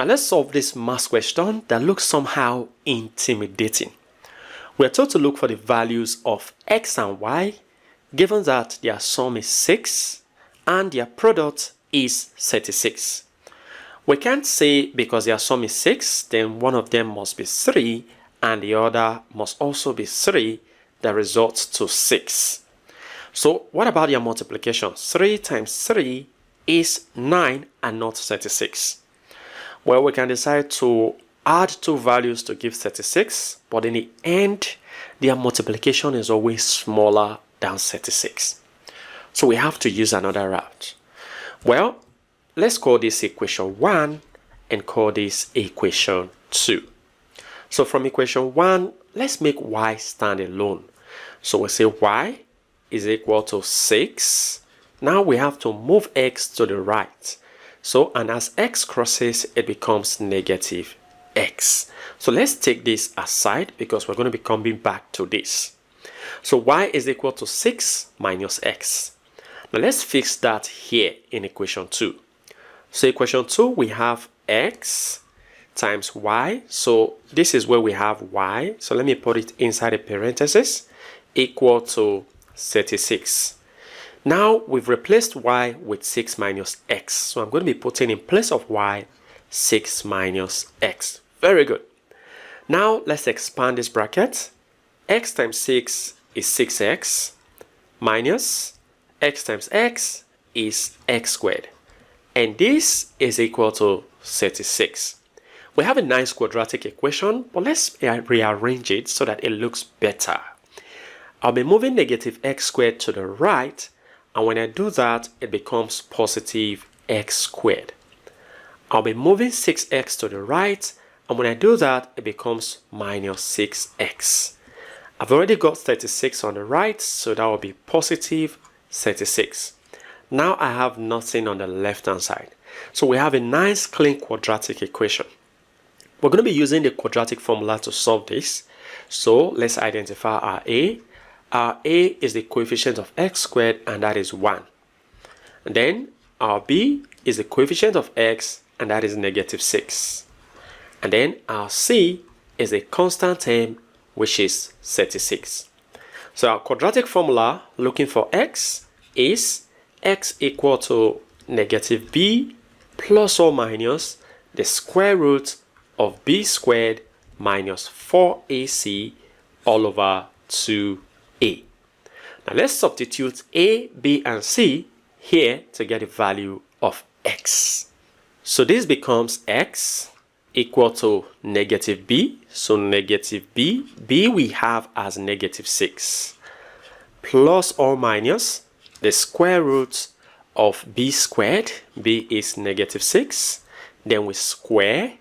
Now let's solve this math question that looks somehow intimidating. We're told to look for the values of x and y, given that their sum is 6 and their product is 36. We can't say because their sum is 6, then one of them must be 3 and the other must also be 3, that results to 6. So what about their multiplication? 3 times 3 is 9 and not 36. Well, we can decide to add two values to give 36, but in the end, their multiplication is always smaller than 36. So we have to use another route. Well, let's call this equation 1 and call this equation 2. So from equation 1, let's make y stand alone. So we say y is equal to 6. Now we have to move x to the right. So, and as x crosses, it becomes negative x. So let's take this aside because we're going to be coming back to this. So y is equal to 6 minus x. Now let's fix that here in equation 2. So equation 2, we have x times y. So this is where we have y. So let me put it inside a parenthesis, equal to 36. Now we've replaced y with 6 minus x. So I'm going to be putting in place of y 6 minus x. Very good. Now let's expand this bracket. X times 6 is 6x minus x times x is x squared. And this is equal to 36. We have a nice quadratic equation, but let's rearrange it so that it looks better. I'll be moving negative x squared to the right, and when I do that, it becomes positive x squared. I'll be moving 6x to the right, and when I do that, it becomes minus 6x. I've already got 36 on the right, so that will be positive 36. Now I have nothing on the left-hand side. So we have a nice clean quadratic equation. We're going to be using the quadratic formula to solve this. So let's identify our a. Our a is the coefficient of x squared, and that is 1. And then our b is the coefficient of x, and that is negative 6. And then our c is a constant term, which is 36. So our quadratic formula looking for x is x equal to negative b plus or minus the square root of b squared minus 4ac all over 2a. Now let's substitute a, b, and c here to get the value of x. So this becomes x equal to negative b. So negative b we have as negative 6 plus or minus the square root of b squared. B is negative 6. Then we square,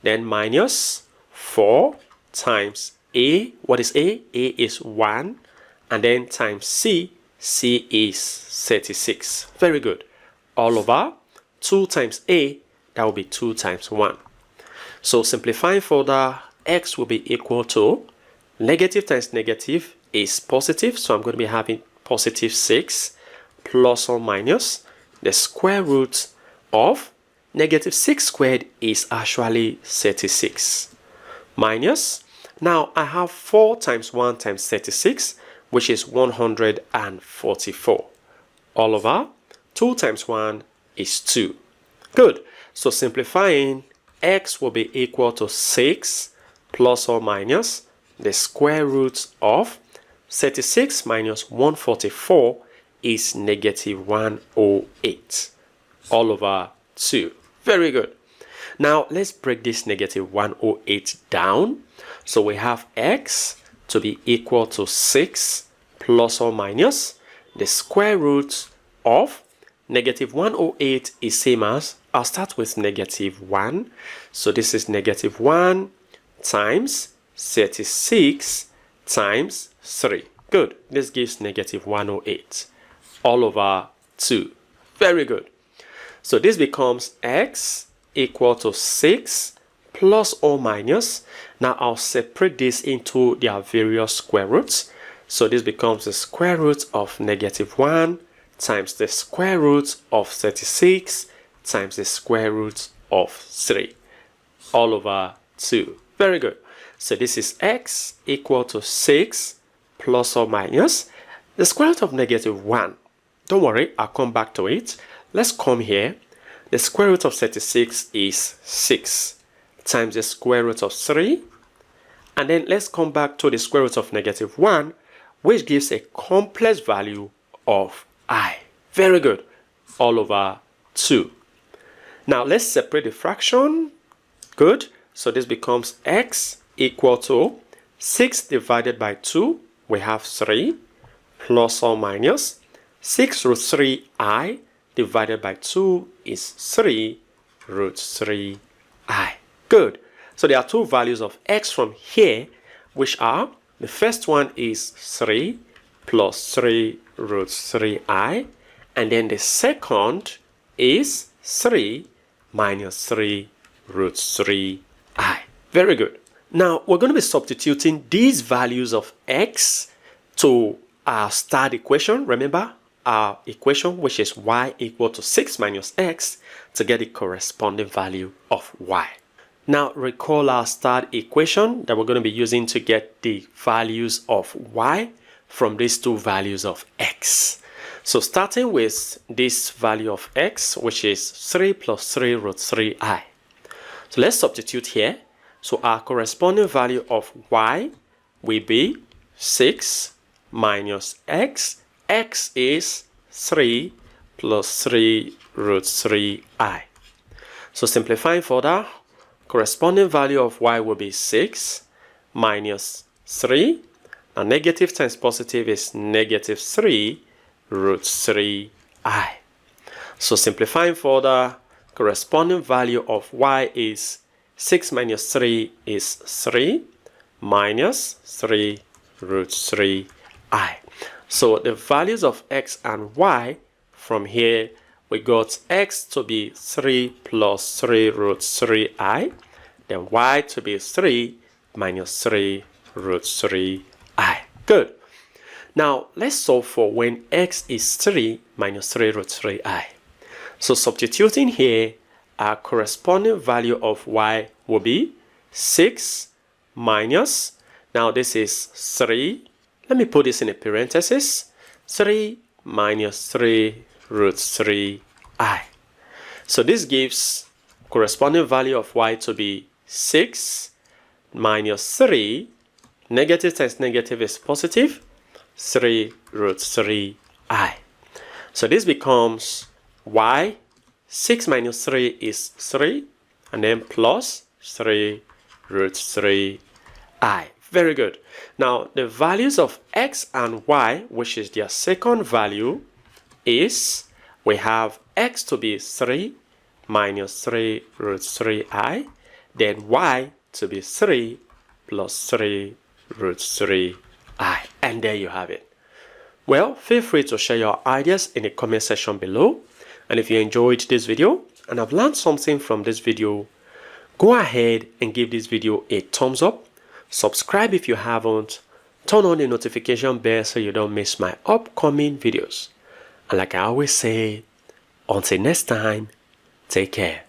then minus 4 times a. What is a? A is 1. And then times c. C is 36. Very good. All over 2 times a, that will be 2 times 1. So simplifying further, x will be equal to negative times negative is positive. So I'm going to be having positive 6 plus or minus the square root of negative 6 squared is actually 36. Minus, now I have 4 times 1 times 36, which is 144. All over 2 times 1 is 2. Good. So simplifying, x will be equal to 6 plus or minus the square root of 36 minus 144 is negative 108 all over 2. Very good. Now let's break this negative 108 down. So we have x to be equal to 6 plus or minus the square root of negative 108 is same as, I'll start with negative 1. So this is negative 1 times 36 times 3. Good. This gives negative 108 all over 2. Very good. So this becomes x equal to 6 plus or minus. Now I'll separate this into their various square roots. So this becomes the square root of negative 1 times the square root of 36 times the square root of 3. all over 2. Very good. So this is x equal to 6 plus or minus the square root of negative 1. Don't worry, I'll come back to it. Let's come here. The square root of 36 is 6 times the square root of 3. And then let's come back to the square root of negative 1, which gives a complex value of I. Very good. All over 2. Now let's separate the fraction. Good. So this becomes x equal to 6 divided by 2. We have 3 plus or minus 6 root 3i divided by 2 is 3 root 3i. Good. So there are two values of x from here, which are, the first one is 3 plus 3 root 3i, and then the second is 3 minus 3 root 3i. Very good. Now we're going to be substituting these values of x to our start equation. Remember our equation, which is y equal to 6 minus x, to get the corresponding value of y. Now recall our start equation that we're going to be using to get the values of y from these two values of x. So starting with this value of x, which is 3 plus 3 root 3i. So let's substitute here. So our corresponding value of y will be 6 minus x. X is 3 plus 3 root 3i. So simplifying further, corresponding value of y will be 6 minus 3. Now negative times positive is negative 3 root 3i. So simplifying further, corresponding value of y is 6 minus 3 is 3 minus 3 root 3i. So the values of x and y from here, we got x to be 3 plus 3 root 3i, then y to be 3 minus 3 root 3i. Good. Now let's solve for when x is 3 minus 3 root 3i. So substituting here, our corresponding value of y will be 6 minus, now this is 3, let me put this in a parenthesis, 3 minus 3 root 3i. So this gives corresponding value of y to be 6 minus 3, negative times negative is positive, 3 root 3i. So this becomes y, 6 minus 3 is 3, and then plus 3 root 3i. Very good. Now the values of x and y, which is their second value, is, we have x to be 3 minus 3 root 3i, then y to be 3 plus 3 root 3i. And there you have it. Well, feel free to share your ideas in the comment section below. And if you enjoyed this video and have learned something from this video, go ahead and give this video a thumbs up. Subscribe if you haven't. Turn on the notification bell so you don't miss my upcoming videos. And like I always say, until next time, take care.